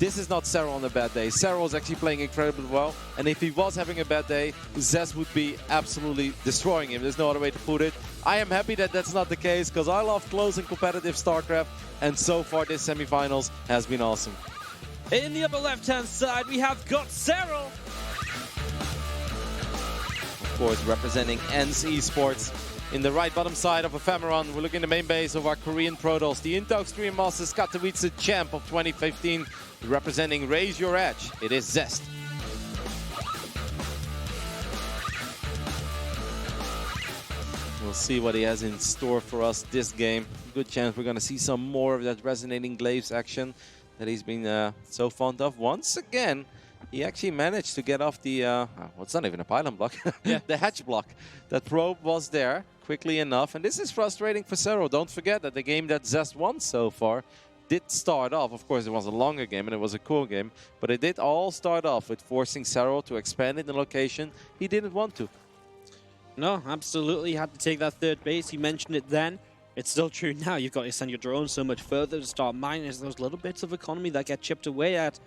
this is not Serral on a bad day. Serral is actually playing incredibly well, and if he was having a bad day, Zest would be absolutely destroying him. There's no other way to put it. I am happy that that's not the case, because I love close and competitive StarCraft, and so far this semifinals has been awesome. In the upper left-hand side, we have got Serral. Of course, representing ENS Esports. In the right bottom side of Ephemeron, we're looking at the main base of our Korean Protoss, the IEM Katowice champ of 2015, representing Raise Your Edge. It is Zest. We'll see what he has in store for us this game. Good chance we're going to see some more of that resonating glaives action that he's been so fond of. Once again, he actually managed to get off the, well, it's not even a pylon block, the hatch block. That probe was there quickly enough, and this is frustrating for Serral. Don't forget that the game that Zest won so far did start off, of course it was a longer game and it was a cool game, but it did all start off with forcing Serral to expand in the location he didn't want to. No, absolutely, had to take that third base. You mentioned it then. It's still true now. You've got to send your drones so much further to start mining. There's those little bits of economy that get chipped away at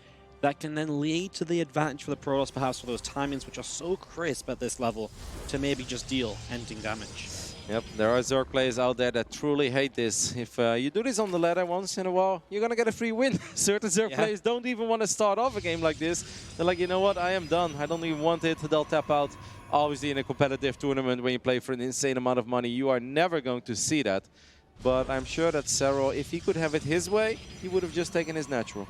that can then lead to the advantage for the Protoss, perhaps for those timings which are so crisp at this level to maybe just deal ending damage. Yep, there are Zerg players out there that truly hate this. If you do this on the ladder once in a while, you're going to get a free win. Certain Zerg players don't even want to start off a game like this. They're like, you know what, I am done. I don't even want it. They'll tap out. Obviously, in a competitive tournament, when you play for an insane amount of money, you are never going to see that. But I'm sure that Serral, if he could have it his way, he would have just taken his natural.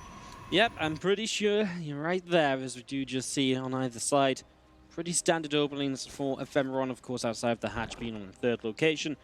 Yep, I'm pretty sure you're right there, as we do just see on either side. Pretty standard openings for Ephemeron, of course, outside of the hatch being on the third location.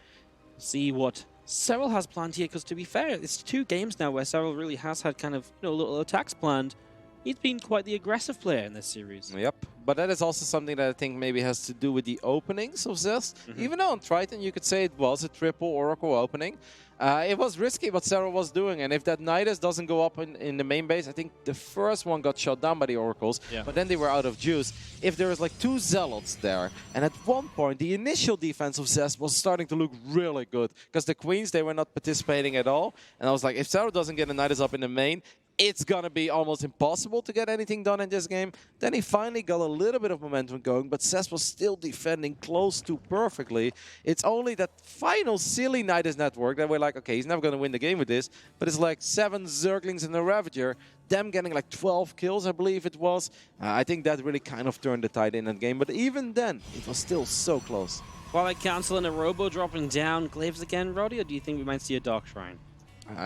See what Serral has planned here, because to be fair, it's 2 games now where Serral really has had kind of, little attacks planned. He's been quite the aggressive player in this series. Yep, but that is also something that I think maybe has to do with the openings of Zest. Even though on Triton you could say it was a triple Oracle opening, it was risky what Serral was doing, and if that Nidus doesn't go up in the main base, I think the first one got shot down by the Oracles, but then they were out of juice. If there was like 2 Zealots there, and at one point the initial defense of Zest was starting to look really good, because the Queens, they were not participating at all, and I was like, if Serral doesn't get a Nidus up in the main, it's going to be almost impossible to get anything done in this game. Then he finally got a little bit of momentum going, but Zest was still defending close to perfectly. It's only that final silly Nidus network that we're like, okay, he's never going to win the game with this, but it's like 7 Zerglings and a Ravager, them getting like 12 kills, I believe it was. I think that really kind of turned the tide in that game, but even then, it was still so close. While I cancel and a Robo dropping down, Glaives again, Roddy, or do you think we might see a Dark Shrine?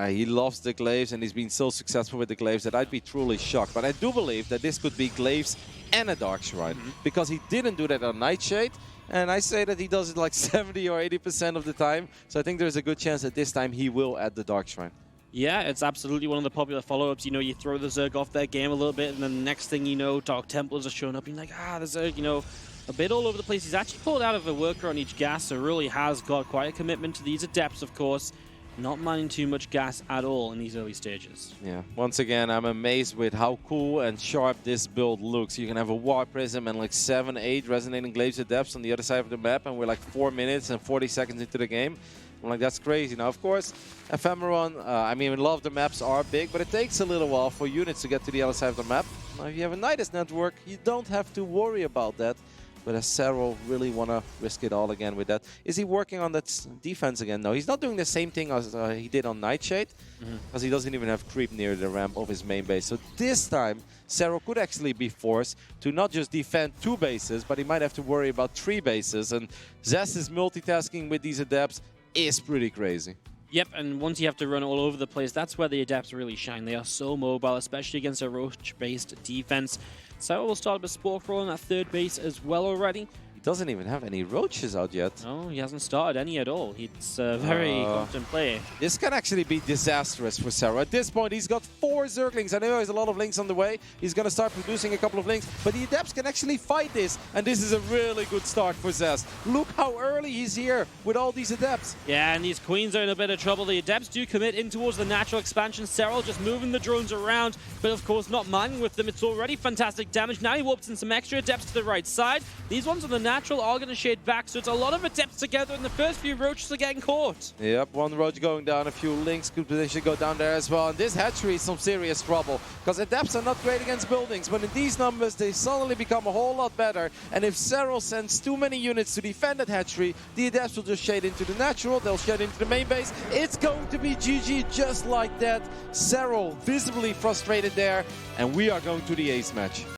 He loves the Glaives, and he's been so successful with the Glaives that I'd be truly shocked. But I do believe that this could be Glaives and a Dark Shrine, because he didn't do that on Nightshade. And I say that he does it like 70 or 80% of the time. So I think there's a good chance that this time he will add the Dark Shrine. Yeah, it's absolutely one of the popular follow-ups. You throw the Zerg off their game a little bit, and then the next thing you know, Dark Templars are showing up, and you're like, the Zerg, a bit all over the place. He's actually pulled out of a worker on each gas, so really has got quite a commitment to these Adepts, of course. Not mining too much gas at all in these early stages. Yeah, once again, I'm amazed with how cool and sharp this build looks. You can have a War Prism and like 7, 8 Resonating Glaives Adepts on the other side of the map, and we're like 4 minutes and 40 seconds into the game. I'm like, that's crazy. Now, of course, Ephemeron, a lot of the maps are big, but it takes a little while for units to get to the other side of the map. Now, if you have a Nidus network, you don't have to worry about that. But as Serral really want to risk it all again with that. Is he working on that defense again? No, he's not doing the same thing as he did on Nightshade, because he doesn't even have creep near the ramp of his main base. So this time, Serral could actually be forced to not just defend 2 bases, but he might have to worry about 3 bases. And Zest's multitasking with these Adepts is pretty crazy. Yep, and once you have to run all over the place, that's where the Adepts really shine. They are so mobile, especially against a Roach-based defense. Serral will start up a Spore Crawl on that third base as well already. He doesn't even have any Roaches out yet. No, he hasn't started any at all. It's a very confident play. This can actually be disastrous for Serral. At this point, he's got 4 Zerglings. I know there's a lot of Links on the way. He's going to start producing a couple of Links, but the Adepts can actually fight this, and this is a really good start for Zest. Look how early he's here with all these Adepts. Yeah, and these Queens are in a bit of trouble. The Adepts do commit in towards the natural expansion. Serral just moving the drones around, but of course not mining with them. It's already fantastic damage. Now he warps in some extra Adepts to the right side. These ones on the natural are going to shade back, so it's a lot of Adepts together, and the first few Roaches are getting caught. Yep, one Roach going down, a few Links could potentially go down there as well. And this hatchery is some serious trouble, because Adepts are not great against buildings, but in these numbers, they suddenly become a whole lot better. And if Serral sends too many units to defend that hatchery, the Adepts will just shade into the natural, they'll shade into the main base. It's going to be GG just like that. Serral visibly frustrated there, and we are going to the ace match.